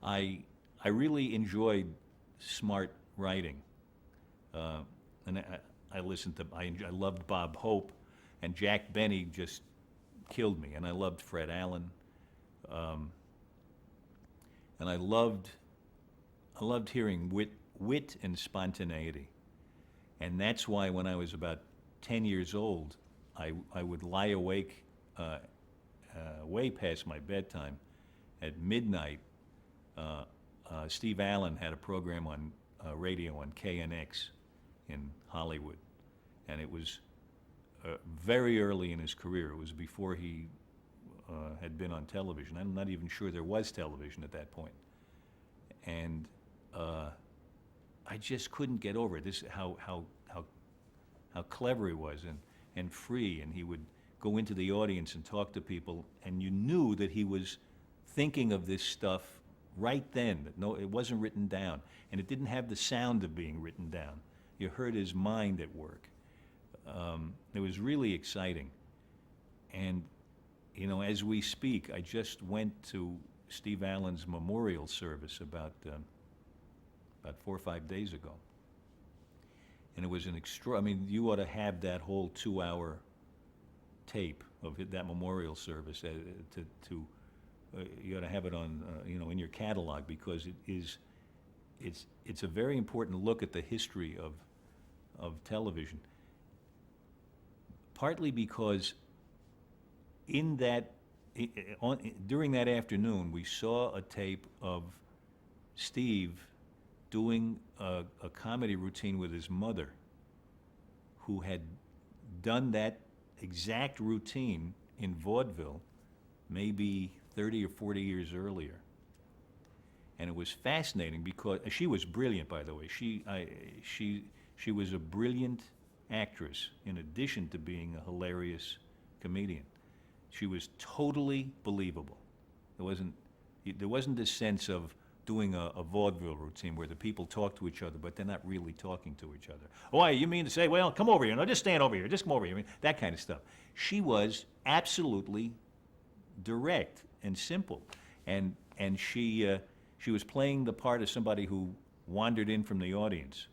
I really enjoyed smart writing, uh, and I listened to I loved Bob Hope, and Jack Benny just killed me, and I loved Fred Allen, um, and I loved hearing wit and spontaneity, and that's why when I was about 10 years old, I would lie awake uh, way past my bedtime at midnight. Steve Allen had a program on radio on KNX in Hollywood, and it was very early in his career. It was before he had been on television. I'm not even sure there was television at that point, and uh, I just couldn't get over it. This how clever he was and free, and he would go into the audience and talk to people, and you knew that he was thinking of this stuff right then. That no, it wasn't written down, and it didn't have the sound of being written down. You heard his mind at work. It was really exciting, and as we speak, I just went to Steve Allen's memorial service about 4 or 5 days ago, and it was an extra. I mean, you ought to have that whole 2 hour tape of that memorial service to you ought to have it on in your catalog, because it's a very important look at the history of television. Partly because in that during that afternoon we saw a tape of Steve doing a comedy routine with his mother, who had done that exact routine in vaudeville maybe 30 or 40 years earlier. And it was fascinating because she was brilliant, by the way. She was a brilliant actress in addition to being a hilarious comedian. She was totally believable. There wasn't this sense of doing a vaudeville routine where the people talk to each other, but they're not really talking to each other. Why, you mean to say, well, come over here, no, just stand over here, just come over here, I mean, that kind of stuff. She was absolutely direct and simple, and she was playing the part of somebody who wandered in from the audience,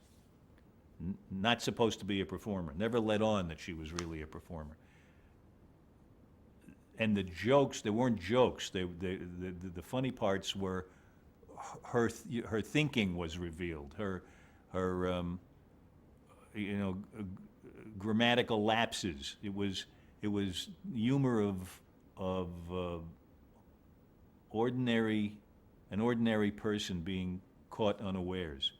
not supposed to be a performer, never let on that she was really a performer. And the jokes, they weren't jokes. The funny parts were her thinking was revealed. Her you know grammatical lapses. It was humor of ordinary an ordinary person being caught unawares.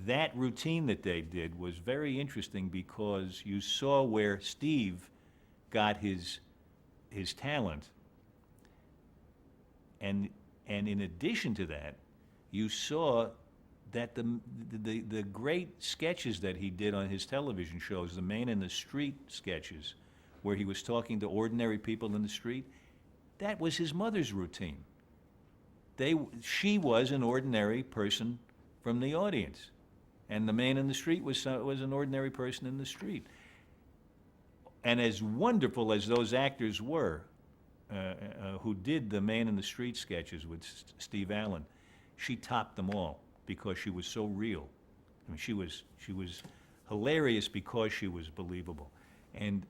That routine that they did was very interesting because you saw where Steve got his talent, and in addition to that, you saw that the great sketches that he did on his television shows, the Man in the Street sketches, where he was talking to ordinary people in the street, that was his mother's routine. She was an ordinary person from the audience, and the man in the street was an ordinary person in the street. And as wonderful as those actors were, who did the Man in the Street sketches with Steve Allen, she topped them all because she was so real. I mean, she was hilarious because she was believable, and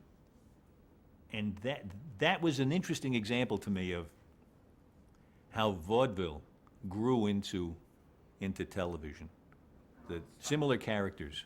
that was an interesting example to me of how vaudeville grew into television. The similar characters,